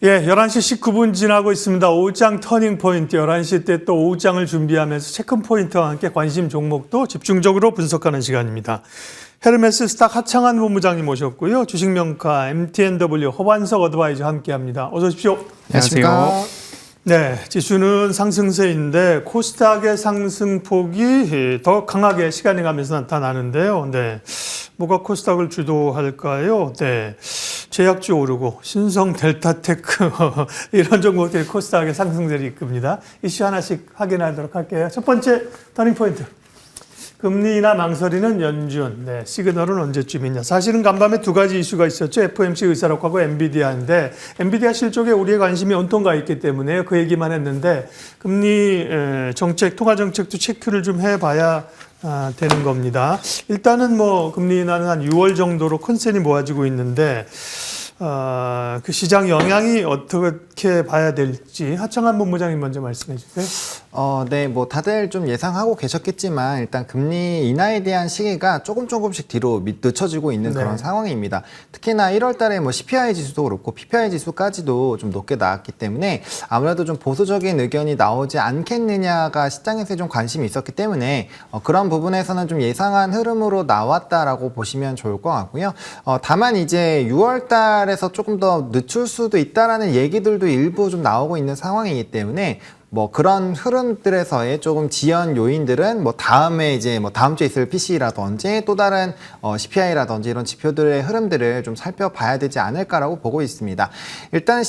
예, 11시 19분 지나고 있습니다. 오후장 터닝 포인트, 11시 때 또 오후장을 준비하면서 체크 포인트와 함께 관심 종목도 집중적으로 분석하는 시간입니다. 헤르메스 스탁 하창한 본부장님 모셨고요. 주식명가 MTNW 허반석 어드바이저 함께합니다. 어서 오십시오. 안녕하세요. 네, 지수는 상승세인데 코스닥의 상승폭이 더 강하게 시간이 가면서 나타나는데요. 네, 뭐가 코스닥을 주도할까요? 네, 제약주 오르고 신성 델타테크 이런 종목들이 코스닥의 상승세를 이끕니다. 이슈 하나씩 확인하도록 할게요. 첫 번째 터닝 포인트. 금리 인하 망설이는 연준, 네, 시그널은 언제쯤이냐. 사실은 간밤에 두 가지 이슈가 있었죠. FOMC 의사록하고 엔비디아인데 엔비디아 실적에 우리의 관심이 온통 가 있기 때문에 그 얘기만 했는데 금리 정책, 통화 정책도 체크를 좀 해봐야 되는 겁니다. 일단은 뭐 금리 인하는 한 6월 정도로 컨센이 모아지고 있는데 그 시장 영향이 어떻게 봐야 될지 하창한 본부장님 먼저 말씀해 주세요. 네, 뭐 다들 좀 예상하고 계셨겠지만 일단 금리 인하에 대한 시기가 조금씩 뒤로 늦춰지고 있는 네. 그런 상황입니다. 특히나 1월 달에 뭐 CPI 지수도 그렇고 PPI 지수까지도 좀 높게 나왔기 때문에 아무래도 좀 보수적인 의견이 나오지 않겠느냐가 시장에서 좀 관심이 있었기 때문에 그런 부분에서는 좀 예상한 흐름으로 나왔다라고 보시면 좋을 것 같고요. 다만 이제 6월 달에서 조금 더 늦출 수도 있다라는 얘기들도 일부 좀 나오고 있는 상황이기 때문에 뭐 그런 흐름들에서의 조금 지연 요인들은 뭐 다음에 이제 뭐 다음 주에 있을 PC라든지 또 다른 CPI라든지 이런 지표들의 흐름들을 좀 살펴봐야 되지 않을까라고 보고 있습니다. 일단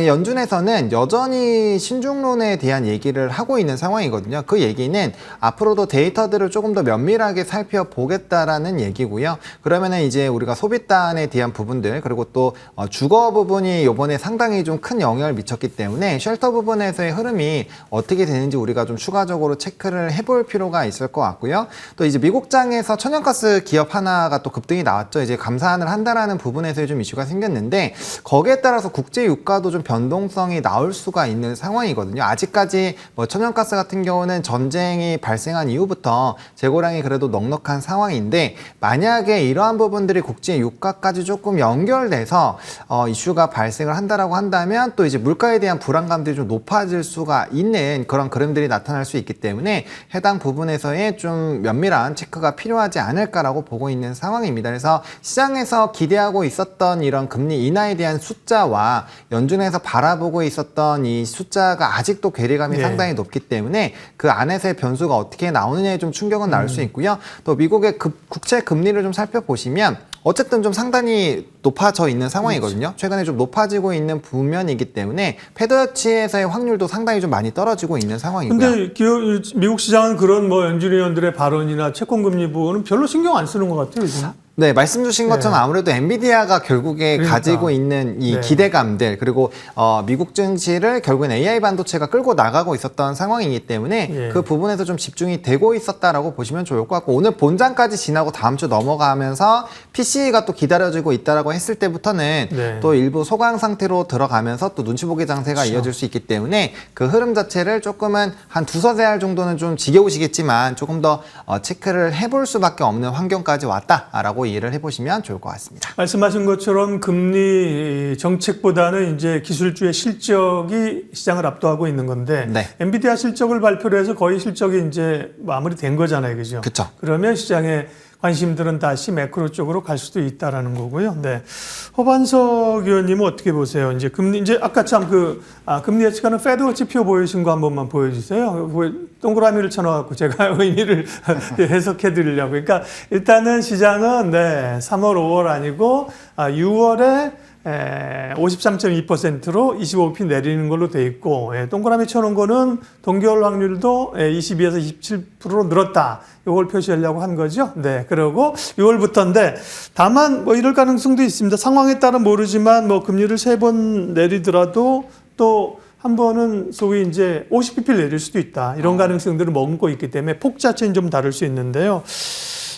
연준에서는 여전히 신중론에 대한 얘기를 하고 있는 상황이거든요. 그 얘기는 앞으로도 데이터들을 조금 더 면밀하게 살펴보겠다라는 얘기고요. 그러면은 이제 우리가 소비단에 대한 부분들 그리고 또 주거 부분이 이번에 상당히 좀 큰 영향을 미쳤기 때문에 쉘터 부분에서의 흐름이 어떻게 되는지 우리가 좀 추가적으로 체크를 해볼 필요가 있을 것 같고요. 또 이제 미국장에서 천연가스 기업 하나가 또 급등이 나왔죠. 이제 감산을 한다라는 부분에서 좀 이슈가 생겼는데 거기에 따라서 국제 유가도 좀 변동성이 나올 수가 있는 상황이거든요. 아직까지 뭐 천연가스 같은 경우는 전쟁이 발생한 이후부터 재고량이 그래도 넉넉한 상황인데 만약에 이러한 부분들이 국제 유가까지 조금 연결돼서 이슈가 발생을 한다라고 한다면 또 이제 물가에 대한 불안감들이 좀 높아질 수가 있는 그런 그림들이 나타날 수 있기 때문에 해당 부분에서의 좀 면밀한 체크가 필요하지 않을까라고 보고 있는 상황입니다. 그래서 시장에서 기대하고 있었던 이런 금리 인하에 대한 숫자와 연준에서 바라보고 있었던 이 숫자가 아직도 괴리감이 상당히 높기 때문에 그 안에서의 변수가 어떻게 나오느냐에 좀 충격은 나올 수 있고요. 또 미국의 국채 금리를 좀 살펴보시면 어쨌든 좀 상당히 높아져 있는 상황이거든요. 최근에 좀 높아지고 있는 국면이기 때문에 패드워치에서의 확률도 상당히 좀 많이 떨어지고 있는 상황이고요. 근데 미국 시장은 그런 뭐 연준 위원들의 발언이나 채권금리 부분은 별로 신경 안 쓰는 것 같아요, 요즘. 네, 말씀 주신 것처럼 아무래도 엔비디아가 결국에 가지고 있는 이 기대감들 그리고 미국 증시를 결국엔 AI 반도체가 끌고 나가고 있었던 상황이기 때문에 그 부분에서 좀 집중이 되고 있었다라고 보시면 좋을 것 같고 오늘 본장까지 지나고 다음 주 넘어가면서 PC가 또 기다려지고 있다라고 했을 때부터는 또 일부 소강 상태로 들어가면서 또 눈치 보기 장세가 이어질 수 있기 때문에 그 흐름 자체를 조금은 한 두서세 알 정도는 좀 지겨우시겠지만 조금 더 체크를 해볼 수밖에 없는 환경까지 왔다라고 이해를 해보시면 좋을 것 같습니다. 말씀하신 것처럼 금리 정책보다는 이제 기술주의 실적이 시장을 압도하고 있는 건데 엔비디아 실적을 발표를 해서 거의 실적이 이제 마무리된 거잖아요, 그죠? 그렇죠. 그러면 시장의 관심들은 다시 매크로 쪽으로 갈 수도 있다라는 거고요. 네. 허반석 의원님은 어떻게 보세요? 이제 금리, 이제 아까 참 금리 예측하는 패드워치 표 보여주신 거 한 번만 보여주세요. 동그라미를 쳐넣어갖고 제가 의미를 해석해 드리려고. 그러니까 일단은 시장은 3월, 5월 아니고 6월에 53.2%로 25p 내리는 걸로 돼 있고 동그라미 쳐놓은 거는 동결 확률도 22에서 27%로 늘었다. 이걸 표시하려고 한 거죠. 네, 그리고 6월부터인데 다만 뭐 이럴 가능성도 있습니다. 상황에 따라 모르지만 뭐 금리를 3번 내리더라도 또 한 번은 소위 이제 50pp를 내릴 수도 있다. 이런 가능성들을 머금고 있기 때문에 폭 자체는 좀 다를 수 있는데요.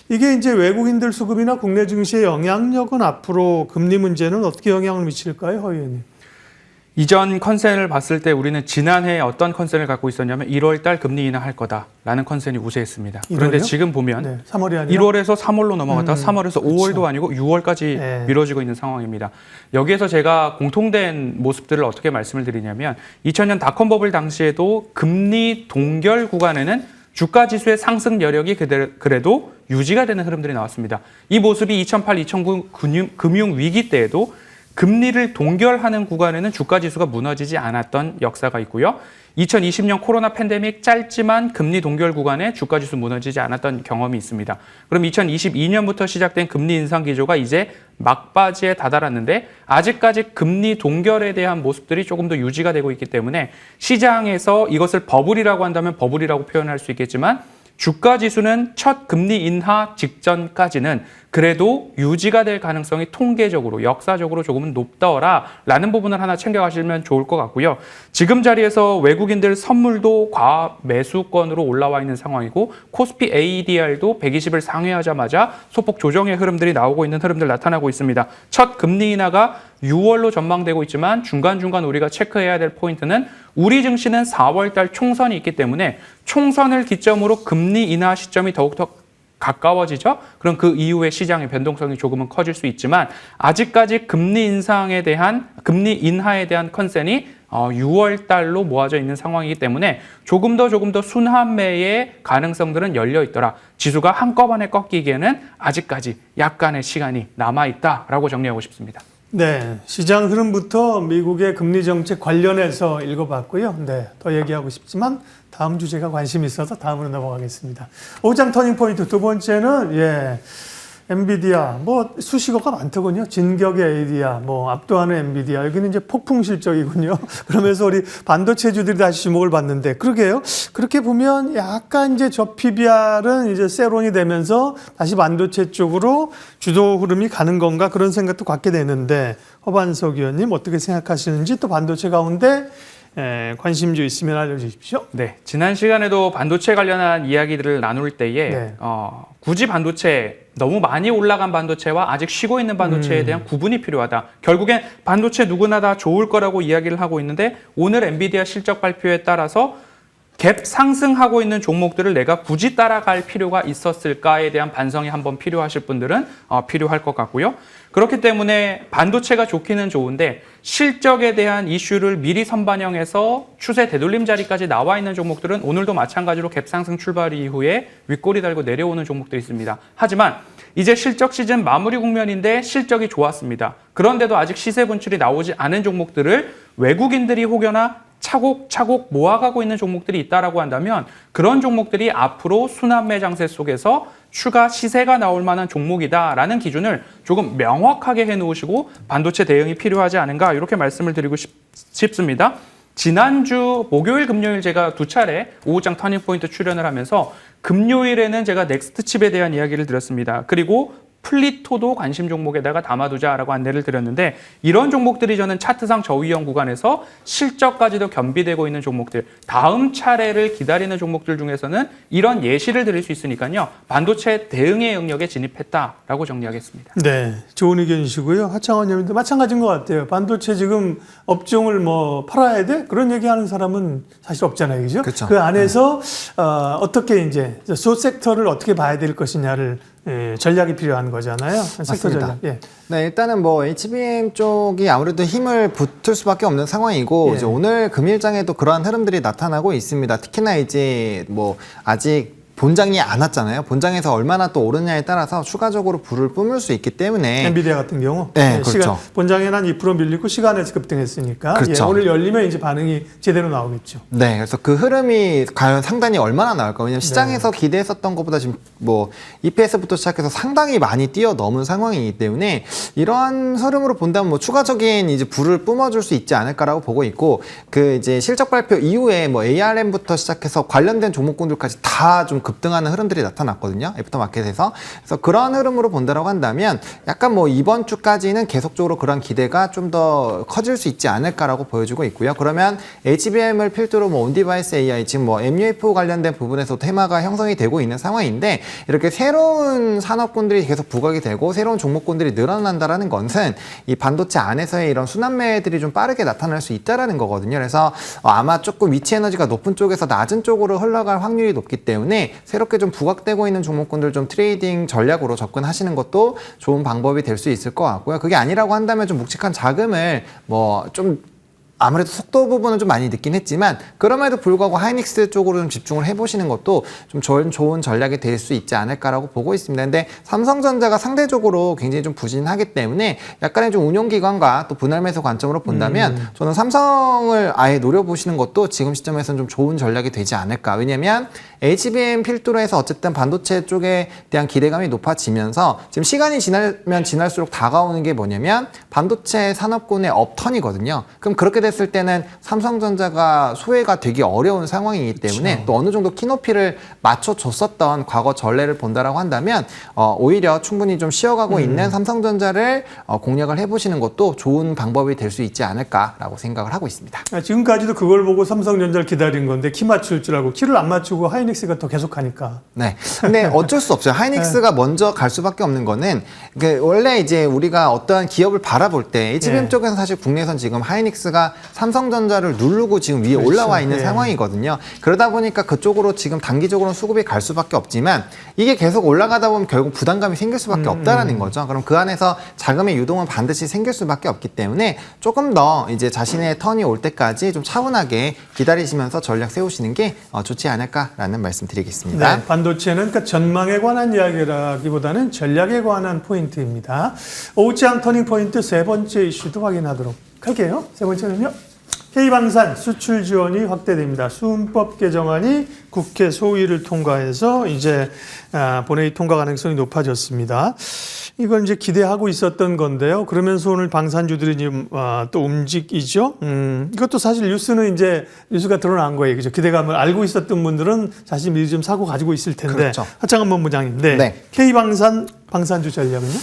이게 이제 외국인들 수급이나 국내 증시의 영향력은 앞으로 금리 문제는 어떻게 영향을 미칠까요, 허 의원님? 이전 컨센을 봤을 때 우리는 지난해 어떤 컨센을 갖고 있었냐면 1월 달 금리 인하할 거다라는 컨센이 우세했습니다. 그런데 1월이요? 지금 보면 네, 3월이 아니라 1월에서 3월로 넘어갔다가 3월에서 5월도 그렇죠. 아니고 6월까지 네. 미뤄지고 있는 상황입니다. 여기에서 제가 공통된 모습들을 어떻게 말씀을 드리냐면 2000년 닷컴 버블 당시에도 금리 동결 구간에는 주가 지수의 상승 여력이 그래도 유지가 되는 흐름들이 나왔습니다. 이 모습이 2008-2009 금융 위기 때에도 금리를 동결하는 구간에는 주가 지수가 무너지지 않았던 역사가 있고요. 2020년 코로나 팬데믹 짧지만 금리 동결 구간에 주가 지수 무너지지 않았던 경험이 있습니다. 그럼 2022년부터 시작된 금리 인상 기조가 이제 막바지에 다다랐는데 아직까지 금리 동결에 대한 모습들이 조금 더 유지가 되고 있기 때문에 시장에서 이것을 버블이라고 한다면 버블이라고 표현할 수 있겠지만 주가 지수는 첫 금리 인하 직전까지는 그래도 유지가 될 가능성이 통계적으로 역사적으로 조금은 높더라라는 부분을 하나 챙겨가시면 좋을 것 같고요. 지금 자리에서 외국인들 선물도 과매수권으로 올라와 있는 상황이고 코스피 ADR도 120을 상회하자마자 소폭 조정의 흐름들이 나오고 있는 흐름들 나타나고 있습니다. 첫 금리 인하가 6월로 전망되고 있지만 중간중간 우리가 체크해야 될 포인트는 우리 증시는 4월 달 총선이 있기 때문에 총선을 기점으로 금리 인하 시점이 더욱더 가까워지죠. 그럼 그 이후에 시장의 변동성이 조금은 커질 수 있지만 아직까지 금리 인하에 대한 컨센이 6월 달로 모아져 있는 상황이기 때문에 조금 더 순환매의 가능성들은 열려 있더라. 지수가 한꺼번에 꺾이기에는 아직까지 약간의 시간이 남아 있다라고 정리하고 싶습니다. 네, 시장 흐름부터 미국의 금리 정책 관련해서 읽어봤고요. 네, 더 얘기하고 싶지만 다음 주제가 관심이 있어서 다음으로 넘어가겠습니다. 오장 터닝 포인트 두 번째는 엔비디아 수식어가 많더군요. 진격의 ADR, 압도하는 엔비디아. 여기는 이제 폭풍 실적이군요. 그러면서 우리 반도체주들이 다시 주목을 받는데 그러게요. 그렇게 보면 약간 이제 저 PBR은 이제 세론이 되면서 다시 반도체 쪽으로 주도 흐름이 가는 건가 그런 생각도 갖게 되는데 허반석 의원님 어떻게 생각하시는지 또 반도체 가운데 관심주 있으면 알려주십시오. 네, 지난 시간에도 반도체 관련한 이야기들을 나눌 때에 네. 굳이 반도체 너무 많이 올라간 반도체와 아직 쉬고 있는 반도체에 대한 구분이 필요하다. 결국엔 반도체 누구나 다 좋을 거라고 이야기를 하고 있는데 오늘 엔비디아 실적 발표에 따라서 갭 상승하고 있는 종목들을 내가 굳이 따라갈 필요가 있었을까에 대한 반성이 한번 필요하실 분들은 필요할 것 같고요. 그렇기 때문에 반도체가 좋기는 좋은데 실적에 대한 이슈를 미리 선반영해서 추세 되돌림 자리까지 나와 있는 종목들은 오늘도 마찬가지로 갭 상승 출발 이후에 윗꼬리 달고 내려오는 종목들이 있습니다. 하지만 이제 실적 시즌 마무리 국면인데 실적이 좋았습니다. 그런데도 아직 시세 분출이 나오지 않은 종목들을 외국인들이 혹여나 차곡차곡 모아가고 있는 종목들이 있다라고 한다면 그런 종목들이 앞으로 순환매 장세 속에서 추가 시세가 나올 만한 종목이다라는 기준을 조금 명확하게 해놓으시고 반도체 대응이 필요하지 않은가 이렇게 말씀을 드리고 싶습니다. 지난주 목요일, 금요일 제가 두 차례 오후장 터닝포인트 출연을 하면서 금요일에는 제가 넥스트칩에 대한 이야기를 드렸습니다. 그리고 플리토도 관심 종목에다가 담아두자라고 안내를 드렸는데 이런 종목들이 저는 차트상 저위험 구간에서 실적까지도 겸비되고 있는 종목들 다음 차례를 기다리는 종목들 중에서는 이런 예시를 드릴 수 있으니까요. 반도체 대응의 영역에 진입했다라고 정리하겠습니다. 네, 좋은 의견이시고요. 하창원 의원님도 마찬가지인 것 같아요. 반도체 지금 업종을 팔아야 돼? 그런 얘기하는 사람은 사실 없잖아요, 그죠? 그쵸. 그 안에서 어떻게 이제 소 섹터를 어떻게 봐야 될 것이냐를 전략이 필요한 거잖아요. 섹터 맞습니다. 전략. 네, 일단은 HBM 쪽이 아무래도 힘을 붙을 수밖에 없는 상황이고 이제 오늘 금일장에도 그러한 흐름들이 나타나고 있습니다. 특히나 이제 아직 본장이 안 왔잖아요. 본장에서 얼마나 또 오르냐에 따라서 추가적으로 불을 뿜을 수 있기 때문에 엔비디아 같은 경우 네, 그렇죠. 본장에는 한 2% 밀리고 시간에서 급등했으니까 그렇죠. 오늘 열리면 이제 반응이 제대로 나오겠죠. 네, 그래서 그 흐름이 과연 상단이 얼마나 나올까? 왜냐면 시장에서 기대했었던 것보다 지금 EPS부터 시작해서 상당히 많이 뛰어넘은 상황이기 때문에 이러한 흐름으로 본다면 추가적인 이제 불을 뿜어줄 수 있지 않을까라고 보고 있고 그 이제 실적 발표 이후에 ARM부터 시작해서 관련된 종목군들까지 다 좀 급등하는 흐름들이 나타났거든요. 애프터마켓에서. 그래서 그런 흐름으로 본다라고 한다면 약간 뭐 이번 주까지는 계속적으로 그런 기대가 좀 더 커질 수 있지 않을까라고 보여주고 있고요. 그러면 HBM을 필두로 뭐 온디바이스 AI 지금 뭐 MUF 관련된 부분에서 테마가 형성이 되고 있는 상황인데 이렇게 새로운 산업군들이 계속 부각이 되고 새로운 종목군들이 늘어난다라는 것은 이 반도체 안에서의 이런 순환매들이 좀 빠르게 나타날 수 있다라는 거거든요. 그래서 아마 조금 위치 에너지가 높은 쪽에서 낮은 쪽으로 흘러갈 확률이 높기 때문에 새롭게 좀 부각되고 있는 종목군들 좀 트레이딩 전략으로 접근하시는 것도 좋은 방법이 될 수 있을 것 같고요. 그게 아니라고 한다면 좀 묵직한 자금을 뭐 좀 아무래도 속도 부분은 좀 많이 늦긴 했지만 그럼에도 불구하고 하이닉스 쪽으로 좀 집중을 해보시는 것도 좀 좋은 전략이 될 수 있지 않을까라고 보고 있습니다. 근데 삼성전자가 상대적으로 굉장히 좀 부진하기 때문에 약간의 좀 운용기관과 또 분할 매수 관점으로 본다면 저는 삼성을 아예 노려보시는 것도 지금 시점에서는 좀 좋은 전략이 되지 않을까. 왜냐면 HBM 필두로 해서 어쨌든 반도체 쪽에 대한 기대감이 높아지면서 지금 시간이 지나면 지날수록 다가오는 게 뭐냐면 반도체 산업군의 업턴이거든요. 그럼 그렇게 됐을 때는 삼성전자가 소외가 되기 어려운 상황이기 때문에 그렇죠. 또 어느 정도 키높이를 맞춰줬었던 과거 전례를 본다라고 한다면 오히려 충분히 좀 쉬어가고 있는 삼성전자를 공략을 해보시는 것도 좋은 방법이 될 수 있지 않을까라고 생각을 하고 있습니다. 지금까지도 그걸 보고 삼성전자를 기다린 건데 키 맞출 줄 알고 키를 안 맞추고 하이닉스가 더 계속하니까. 네. 근데 어쩔 수 없어요. 하이닉스가 먼저 갈 수밖에 없는 거는 원래 이제 우리가 어떠한 기업을 바라볼 때 HBM 쪽에서 사실 국내에선 지금 하이닉스가 삼성전자를 누르고 지금 위에 그렇죠. 올라와 있는 상황이거든요. 그러다 보니까 그쪽으로 지금 단기적으로는 수급이 갈 수밖에 없지만 이게 계속 올라가다 보면 결국 부담감이 생길 수밖에 없다라는 거죠. 그럼 그 안에서 자금의 유동은 반드시 생길 수밖에 없기 때문에 조금 더 이제 자신의 턴이 올 때까지 좀 차분하게 기다리시면서 전략 세우시는 게 좋지 않을까라는 말씀 드리겠습니다. 네, 반도체는 그러니까 전망에 관한 이야기라기보다는 전략에 관한 포인트입니다. 오우짱 터닝 포인트 세 번째 이슈도 확인하도록 할게요. 세 번째는요. K방산 수출 지원이 확대됩니다. 수은법 개정안이 국회 소위를 통과해서 이제 본회의 통과 가능성이 높아졌습니다. 이건 이제 기대하고 있었던 건데요. 그러면서 오늘 방산주들이 지금 또 움직이죠. 이것도 사실 뉴스가 드러난 거예요. 그죠? 기대감을 알고 있었던 분들은 사실 미리 좀 사고 가지고 있을 텐데. 그렇죠. 하창한 본부장님. 네. K방산주 전략은요?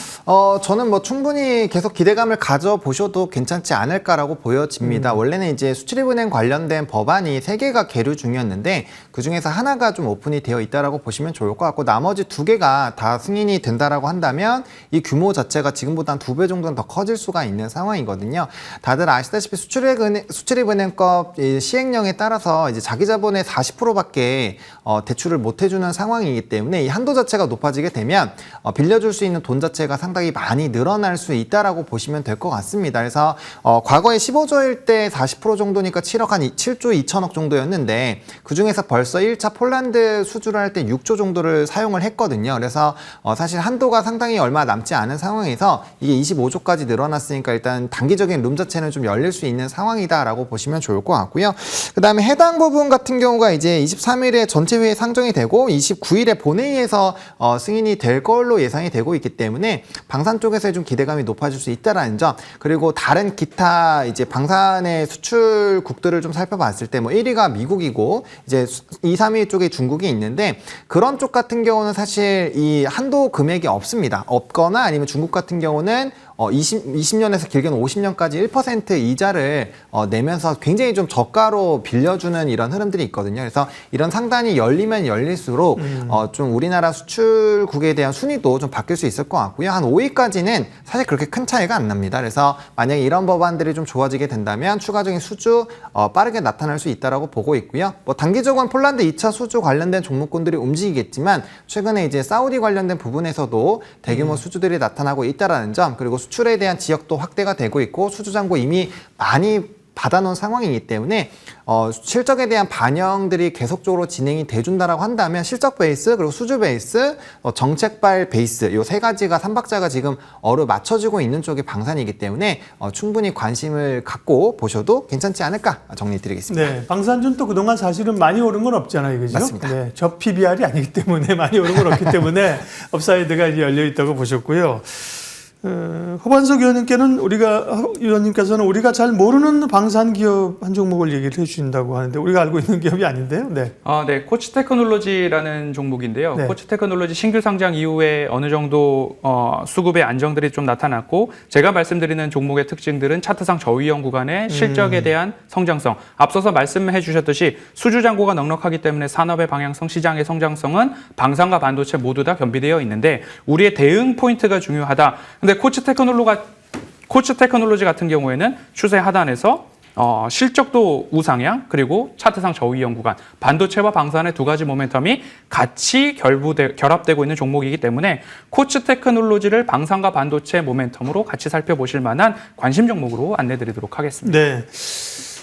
저는 뭐 충분히 계속 기대감을 가져보셔도 괜찮지 않을까라고 보여집니다. 원래는 이제 수출입은행 관련된 법안이 3개가 계류 중이었는데 그 중에서 하나가 좀 오픈이 되어 있다라고 보시면 좋을 것 같고 나머지 2개가 다 승인이 된다라고 한다면 이 규모 자체가 지금보다 한 2배 정도는 더 커질 수가 있는 상황이거든요. 다들 아시다시피 수출입은행법 시행령에 따라서 이제 자기 자본의 40%밖에 대출을 못 해주는 상황이기 때문에 이 한도 자체가 높아지게 되면 빌려줄 수 있는 돈 자체가 상당히 많이 늘어날 수 있다라고 보시면 될 것 같습니다. 그래서 과거에 15조일 때 40% 정도니까 7조 2천억 정도였는데 그중에서 벌써 1차 폴란드 수주를 할 때 6조 정도를 사용을 했거든요. 그래서 사실 한도가 상당히 얼마 남지 않은 상황에서 이게 25조까지 늘어났으니까 일단 단기적인 룸 자체는 좀 열릴 수 있는 상황이다라고 보시면 좋을 것 같고요. 그 다음에 해당 부분 같은 경우가 이제 23일에 전체 회의에 상정이 되고 29일에 본회의에서 승인이 될 걸로 예상이 되고 있기 때문에 방산 쪽에서 좀 기대감이 높아질 수 있다라는 점, 그리고 다른 기타 이제 방산의 수출국들을 좀 살펴봤을 때 뭐 1위가 미국이고 이제 2, 3위 쪽에 중국이 있는데 그런 쪽 같은 경우는 사실 이 한도 금액이 없습니다. 없거나 아니면 중국 같은 경우는 20년에서 길게는 50년까지 1% 이자를 내면서 굉장히 좀 저가로 빌려주는 이런 흐름들이 있거든요. 그래서 이런 상단이 열리면 열릴수록 좀 우리나라 수출국에 대한 순위도 좀 바뀔 수 있을 것 같고요. 한 5위까지는 사실 그렇게 큰 차이가 안 납니다. 그래서 만약에 이런 법안들이 좀 좋아지게 된다면 추가적인 수주 빠르게 나타날 수 있다라고 보고 있고요. 뭐 단기적으로는 폴란드 2차 수주 관련된 종목군들이 움직이겠지만 최근에 이제 사우디 관련된 부분에서도 대규모 수주들이 나타나고 있다라는 점, 그리고 수출에 대한 지역도 확대가 되고 있고 수주 잔고 이미 많이 받아놓은 상황이기 때문에 실적에 대한 반영들이 계속적으로 진행이 돼준다라고 한다면 실적 베이스 그리고 수주 베이스 정책발 베이스 이 3가지가 3박자가 지금 맞춰지고 있는 쪽이 방산이기 때문에 충분히 관심을 갖고 보셔도 괜찮지 않을까 정리드리겠습니다. 네, 방산주는 또 그동안 사실은 많이 오른 건 없잖아요, 그죠? 맞습니다. 네, 저 PBR이 아니기 때문에 많이 오른 건 없기 때문에 업사이드가 이제 열려 있다고 보셨고요. 허반석 의원님께서는 우리가 잘 모르는 방산 기업 한 종목을 얘기를 해주신다고 하는데 우리가 알고 있는 기업이 아닌데요. 네. 네, 코치 테크놀로지라는 종목인데요. 네. 코치 테크놀로지 신규 상장 이후에 어느 정도 수급의 안정들이 좀 나타났고 제가 말씀드리는 종목의 특징들은 차트상 저위험 구간의 실적에 대한 성장성. 앞서서 말씀해 주셨듯이 수주 잔고가 넉넉하기 때문에 산업의 방향성, 시장의 성장성은 방산과 반도체 모두 다 겸비되어 있는데 우리의 대응 포인트가 중요하다. 근데 코치 테크놀로지 같은 경우에는 추세 하단에서 실적도 우상향 그리고 차트상 저위험 구간 반도체와 방산의 두 가지 모멘텀이 같이 결합되고 있는 종목이기 때문에 코치 테크놀로지를 방산과 반도체 모멘텀으로 같이 살펴보실 만한 관심 종목으로 안내드리도록 하겠습니다. 네.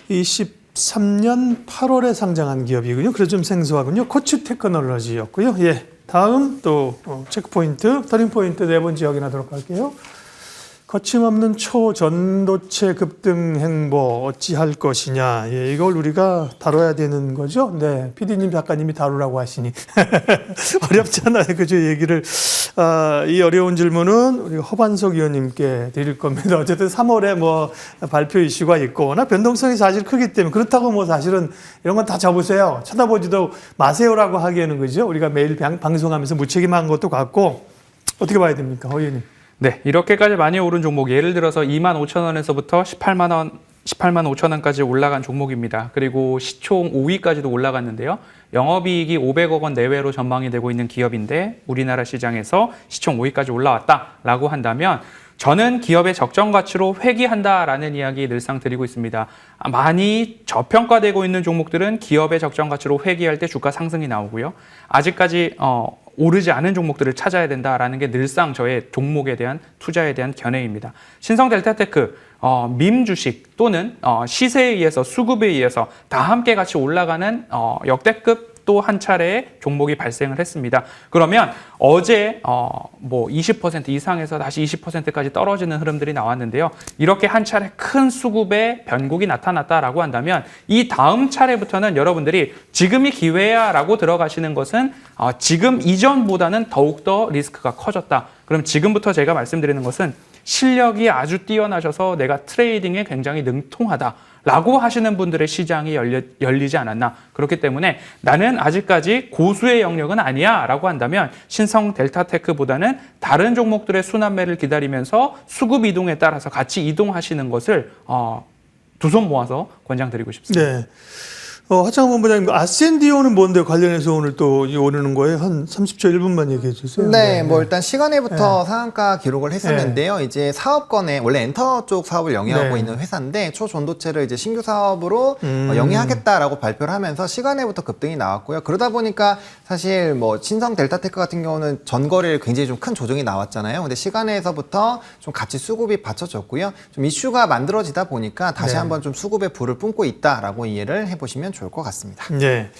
23년 8월에 상장한 기업이군요. 그래서 좀 생소하군요. 코치 테크놀로지였고요. 예. 다음 또 체크포인트, 터닝포인트 네 번째 확인하도록 할게요. 거침없는 초전도체 급등 행보 어찌할 것이냐. 예, 이걸 우리가 다뤄야 되는 거죠. 네, PD님 작가님이 다루라고 하시니 어렵잖아요. 그죠? 얘기를 이 어려운 질문은 우리 허반석 의원님께 드릴 겁니다. 어쨌든 3월에 뭐 발표 이슈가 있거나 변동성이 사실 크기 때문에 그렇다고 뭐 사실은 이런 건 다 접으세요. 쳐다보지도 마세요라고 하기에는 그죠? 우리가 매일 방송하면서 무책임한 것도 같고 어떻게 봐야 됩니까, 허 의원님? 네, 이렇게까지 많이 오른 종목 예를 들어서 25,000원에서부터 18만 5천 원까지 올라간 종목입니다. 그리고 시총 5위까지도 올라갔는데요. 영업이익이 500억 원 내외로 전망이 되고 있는 기업인데 우리나라 시장에서 시총 5위까지 올라왔다라고 한다면 저는 기업의 적정 가치로 회귀한다라는 이야기 늘상 드리고 있습니다. 많이 저평가되고 있는 종목들은 기업의 적정 가치로 회귀할 때 주가 상승이 나오고요. 아직까지 오르지 않은 종목들을 찾아야 된다라는 게 늘상 저의 종목에 대한 투자에 대한 견해입니다. 신성 델타테크, 밈 주식 또는 시세에 의해서 수급에 의해서 다 함께 같이 올라가는 역대급 또 한 차례의 종목이 발생을 했습니다. 그러면 어제 뭐 20% 이상에서 다시 20%까지 떨어지는 흐름들이 나왔는데요. 이렇게 한 차례 큰 수급의 변곡이 나타났다라고 한다면 이 다음 차례부터는 여러분들이 지금이 기회야라고 들어가시는 것은 지금 이전보다는 더욱더 리스크가 커졌다. 그럼 지금부터 제가 말씀드리는 것은 실력이 아주 뛰어나셔서 내가 트레이딩에 굉장히 능통하다. 라고 하시는 분들의 시장이 열리지 않았나. 그렇기 때문에 나는 아직까지 고수의 영역은 아니야 라고 한다면 신성 델타테크보다는 다른 종목들의 순환매를 기다리면서 수급 이동에 따라서 같이 이동하시는 것을 두 손 모아서 권장드리고 싶습니다. 네. 하창원 본부장님, 아센디오는 뭔데 관련해서 오늘 또 오르는 거예요? 한 30초 1분만 얘기해 주세요. 네, 뭐 일단 시간에부터 상한가 기록을 했었는데요. 이제 사업권에 원래 엔터 쪽 사업을 영위하고 있는 회사인데 초전도체를 이제 신규 사업으로 영위하겠다라고 발표를 하면서 시간에부터 급등이 나왔고요. 그러다 보니까 사실 뭐 신성 델타테크 같은 경우는 전거래일 굉장히 좀 큰 조정이 나왔잖아요. 근데 시간에서부터 좀 같이 수급이 받쳐졌고요. 좀 이슈가 만들어지다 보니까 다시 한번 좀 수급에 불을 뿜고 있다라고 이해를 해보시면 좋을 것 같습니다. 네.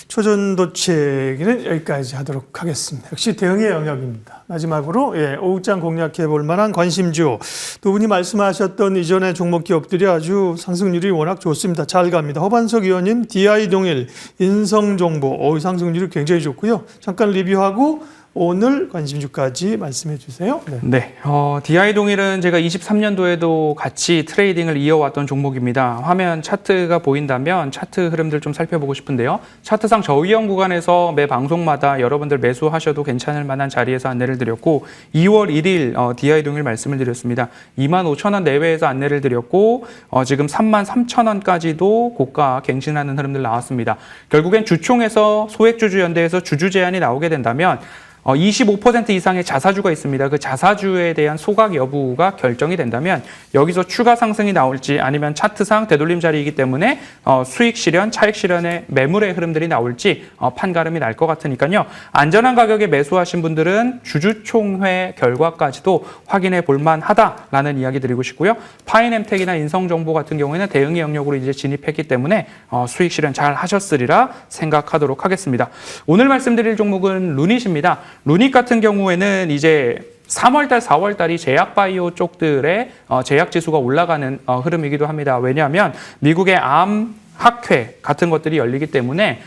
초전도체 얘기는 여기까지 하도록 하겠습니다. 역시 대응의 영역입니다. 마지막으로 오후장 공략해 볼 만한 관심주. 두 분이 말씀하셨던 이전의 종목 기업들이 아주 상승률이 워낙 좋습니다. 잘 갑니다. 허반석 의원님, DI동일, 인성정보, 상승률이 굉장히 좋고요. 잠깐 리뷰하고 오늘 관심주까지 말씀해 주세요. 네, DI동일은 제가 23년도에도 같이 트레이딩을 이어왔던 종목입니다. 화면 차트가 보인다면 차트 흐름들 좀 살펴보고 싶은데요. 차트상 저위험 구간에서 매 방송마다 여러분들 매수하셔도 괜찮을 만한 자리에서 안내를 드렸고 2월 1일 DI동일 말씀을 드렸습니다. 25,000원 내외에서 안내를 드렸고 지금 33,000원까지도 고가 갱신하는 흐름들 나왔습니다. 결국엔 주총에서 소액주주연대에서 주주 제한이 나오게 된다면 25% 이상의 자사주가 있습니다. 그 자사주에 대한 소각 여부가 결정이 된다면 여기서 추가 상승이 나올지 아니면 차트상 되돌림 자리이기 때문에 수익 실현, 차익 실현의 매물의 흐름들이 나올지 판가름이 날 것 같으니까요. 안전한 가격에 매수하신 분들은 주주총회 결과까지도 확인해 볼 만하다라는 이야기 드리고 싶고요. 파인엠텍이나 인성정보 같은 경우에는 대응의 영역으로 이제 진입했기 때문에 수익 실현 잘 하셨으리라 생각하도록 하겠습니다. 오늘 말씀드릴 종목은 루닛입니다. 루닛 같은 경우에는 이제 3월달, 4월달이 제약바이오 쪽들의 제약지수가 올라가는 흐름이기도 합니다. 왜냐하면 미국의 암 학회 같은 것들이 열리기 때문에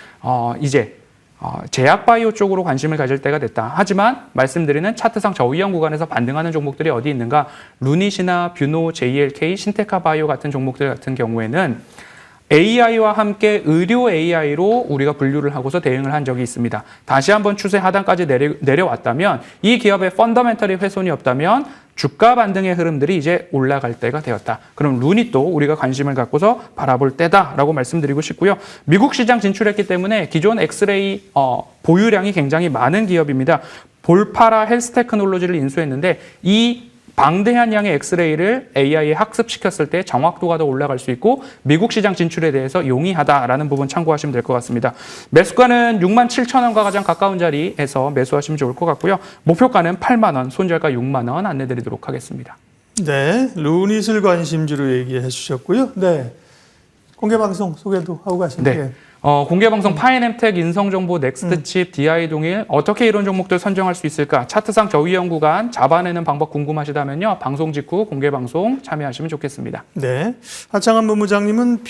이제 제약바이오 쪽으로 관심을 가질 때가 됐다. 하지만 말씀드리는 차트상 저위험 구간에서 반등하는 종목들이 어디 있는가? 루닛이나 뷰노, JLK, 신테카바이오 같은 종목들 같은 경우에는 AI와 함께 의료 AI로 우리가 분류를 하고서 대응을 한 적이 있습니다. 다시 한번 추세 하단까지 내려왔다면 이 기업의 펀더멘털이 훼손이 없다면 주가 반등의 흐름들이 이제 올라갈 때가 되었다. 그럼 루닛도 우리가 관심을 갖고서 바라볼 때다라고 말씀드리고 싶고요. 미국 시장 진출했기 때문에 기존 엑스레이 보유량이 굉장히 많은 기업입니다. 볼파라 헬스테크놀로지를 인수했는데 이 방대한 양의 엑스레이를 AI에 학습시켰을 때 정확도가 더 올라갈 수 있고 미국 시장 진출에 대해서 용이하다라는 부분 참고하시면 될 것 같습니다. 매수가는 67,000원과 가장 가까운 자리에서 매수하시면 좋을 것 같고요. 목표가는 8만 원, 손절가 6만 원 안내드리도록 하겠습니다. 네, 루닛을 관심주로 얘기해 주셨고요. 네, 공개방송 소개도 하고 가시면 네. 공개방송 파이엠텍, 인성정보, 넥스트칩, DI동일 어떻게 이런 종목들 선정할 수 있을까? 차트상 저위험 구간 잡아내는 방법 궁금하시다면요. 방송 직후 공개방송 참여하시면 좋겠습니다. 네, 하창한 본부장님은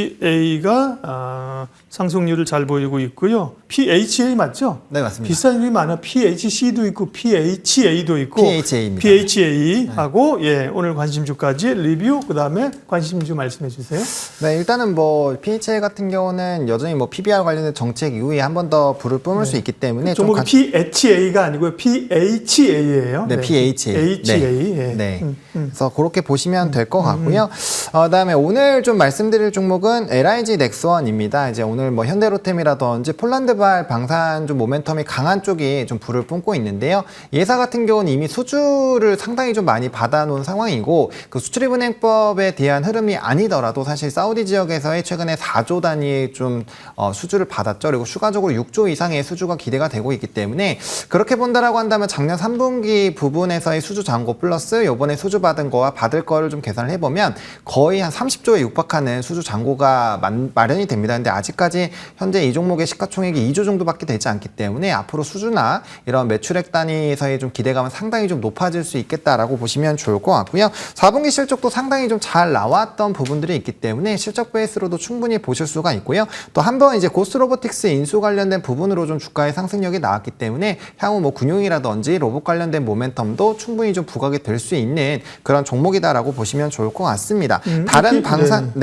PHA가 상승률을 잘 보이고 있고요. PHA 맞죠? 네, 맞습니다. 비싼 이름이 많아. PHC도 있고 PHA도 있고 PHA입니다. PHA하고 예, 오늘 관심주까지 리뷰 그다음에 관심주 말씀해 주세요. 네, 일단은 뭐 PHA 같은 경우는 여전히 뭐 PBR 관련된 정책 이후에 한 번 더 불을 뿜을 수 있기 때문에 종목이 PHA가 아니고요. PHA예요. 네, PHA. HA. 예. 네. 그래서 그렇게 보시면 될 것 같고요. 그다음에 오늘 좀 말씀드릴 종목은 LIG 넥스원입니다. 이제 오늘 뭐 현대로템이라든지 폴란드발 방산 좀 모멘텀이 강한 쪽이 좀 불을 뿜고 있는데요. 이 회사 같은 경우는 이미 수주를 상당히 좀 많이 받아놓은 상황이고 그 수출입은행법에 대한 흐름이 아니더라도 사실 사우디 지역에서의 최근에 4조 단위의 좀 수주를 받았죠. 그리고 추가적으로 6조 이상의 수주가 기대가 되고 있기 때문에 그렇게 본다라고 한다면 작년 3분기 부분에서의 수주 잔고 플러스 이번에 수주 받은 거와 받을 거를 좀 계산을 해보면 거의 한 30조에 육박하는 수주 잔고가 마련이 됩니다. 근데 아직까지 현재 이 종목의 시가총액이 2조 정도밖에 되지 않기 때문에 앞으로 수주나 이런 매출액 단위에서의 좀 기대감은 상당히 좀 높아질 수 있겠다라고 보시면 좋을 것 같고요. 4분기 실적도 상당히 좀 잘 나왔던 부분들이 있기 때문에 실적 베이스로도 충분히 보실 수가 있고요. 또 한번 이제 고스로보틱스 인수 관련된 부분으로 좀 주가의 상승력이 나왔기 때문에 향후 뭐 군용이라든지 로봇 관련된 모멘텀도 충분히 좀 부각이 될 수 있는 그런 종목이다라고 보시면 좋을 것 같습니다. 다른 방산,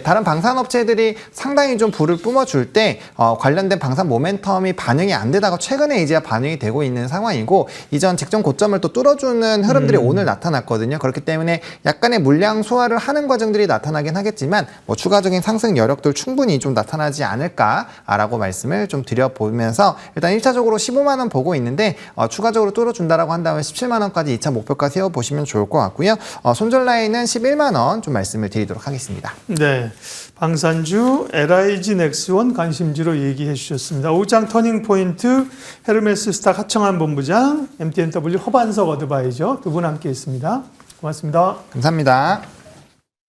다른 방산업체들이 상당히 좀 불을 뿜어줄 때 관련된 방산 모멘텀이 반영이 안 되다가 최근에 이제 반영이 되고 있는 상황이고 이전 직전 고점을 또 뚫어주는 흐름들이 오늘 나타났거든요. 그렇기 때문에 약간의 물량 소화를 하는 과정들이 나타나긴 하겠지만 뭐 추가적인 상승 여력들 충분히 좀 나타나지 않을까라고 말씀을 좀 드려보면서 일단 1차적으로 15만 원 보고 있는데 추가적으로 뚫어준다라고 한다면 17만 원까지 2차 목표가 세워보시면 좋을 것 같고요. 손절 라인은 11만 원 좀 말씀을 드리도록 하겠습니다. 네, 방산주 LIG 넥스원 관심주로 얘기해 주셨습니다. 오장 터닝포인트 헤르메스 스탁 하청한 본부장 MTNW 허반석 어드바이저 두 분 함께 했습니다. 고맙습니다. 감사합니다.